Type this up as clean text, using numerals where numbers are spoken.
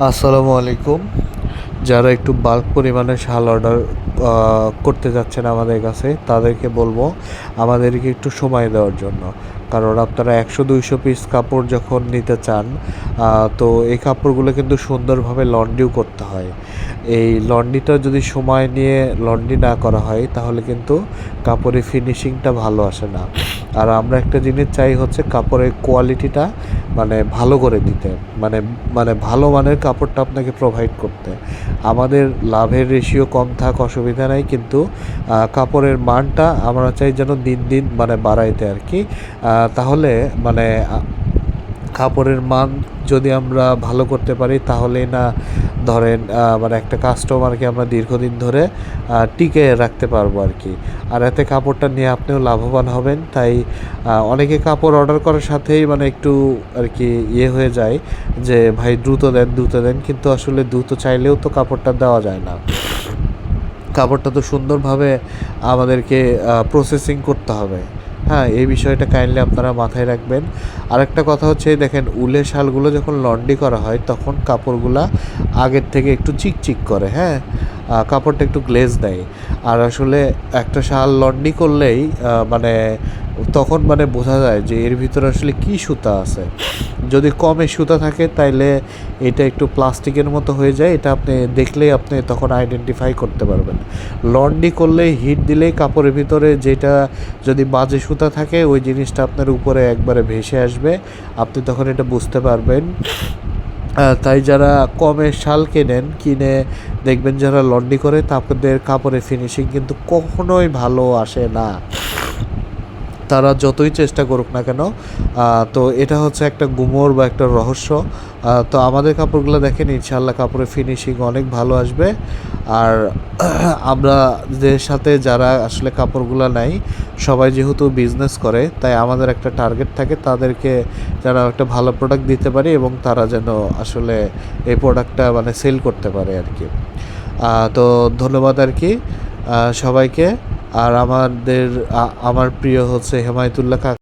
আসসালামু আলাইকুম। যারা একটু বাল্ক পরিমাণে শাল অর্ডার করতে যাচ্ছেন আমাদের কাছে, তাদেরকে বলবো আমাদেরকে একটু সময় দেওয়ার জন্য। কারণ আপনারা ১০০-২০০ পিস কাপড় যখন নিতে চান, তো এই কাপড়গুলো কিন্তু সুন্দরভাবে লন্ড্রিও করতে হয়। এই লন্ড্রিটা যদি সময় নিয়ে লন্ড্রি না করা হয়, তাহলে কিন্তু কাপড়ের ফিনিশিংটা ভালো আসে না। আর আমরা একটা জিনিস চাই হচ্ছে কাপড়ের কোয়ালিটিটা মানে ভালো করে দিতে, মানে মানে ভালো মানের কাপড়টা আপনাকে প্রোভাইড করতে। আমাদের লাভের রেশিও কম থাক, অসুবিধা নাই, কিন্তু কাপড়ের মানটা আমরা চাই যেন দিন দিন মানে বাড়াইতে আর কি। তাহলে মানে কাপড়ের মান যদি আমরা ভালো করতে পারি, তাহলেই না ধরেন মানে একটা কাস্টমারকে আমরা দীর্ঘদিন ধরে টিকে রাখতে পারবো আর কি। আর এতে কাপড়টা নিয়ে আপনিও লাভবান হবেন। তাই অনেকে কাপড় অর্ডার করার সাথেই মানে একটু আর কি হয়ে যায় যে ভাই দ্রুত দেন দ্রুত দেন, কিন্তু আসলে দ্রুত চাইলেও তো কাপড়টা দেওয়া যায় না। কাপড়টা তো সুন্দরভাবে আমাদেরকে প্রসেসিং করতে হবে। হ্যাঁ, এই বিষয়টা কাইন্ডলি আপনারা মাথায় রাখবেন। আরেকটা কথা হচ্ছে, দেখেন উলের শালগুলো যখন লন্ড্রি করা হয় তখন কাপড়গুলা আগের থেকে একটু চিকচিক করে, হ্যাঁ, কাপড়টা একটু গ্লেজ দেয়। আর আসলে একটা শাল লন্ড্রি করলেই মানে তখন মানে বোঝা যায় যে এর ভিতরে আসলে কী সুতা আছে। যদি কমে সুতা থাকে তাইলে এটা একটু প্লাস্টিকের মতো হয়ে যায়, এটা আপনি দেখলেই আপনি তখন আইডেন্টিফাই করতে পারবেন। লন্ড্রি করলেই হিট দিলেই কাপড়ের ভিতরে যেটা যদি বাজে সুতা থাকে ওই জিনিসটা আপনার উপরে একবারে ভেসে আসবে, আপনি তখন এটা বুঝতে পারবেন। তাই যারা কমে শাল কিনে দেখবেন যারা লন্ড্রি করে তাদের কাপড়ের ফিনিশিং কিন্তু কখনোই ভালো আসে না, তারা যতই চেষ্টা করুক না কেন। তো এটা হচ্ছে একটা গুমর বা একটা রহস্য। তো আমাদের কাপড়গুলো দেখেন, ইনশাআল্লাহ কাপড়ের ফিনিশিং অনেক ভালো আসবে। আর আমরা সাথে যারা আসলে কাপড়গুলো নেয়, সবাই যেহেতু বিজনেস করে, তাই আমাদের একটা টার্গেট থাকে তাদেরকে যেন একটা ভালো প্রোডাক্ট দিতে পারি এবং তারা যেন আসলে এই প্রোডাক্টটা মানে সেল করতে পারে আর কি। তো ধন্যবাদ আর কি সবাইকে। আর আমার প্রিয় হচ্ছে হেমায়েতুল্লাহ কাকা।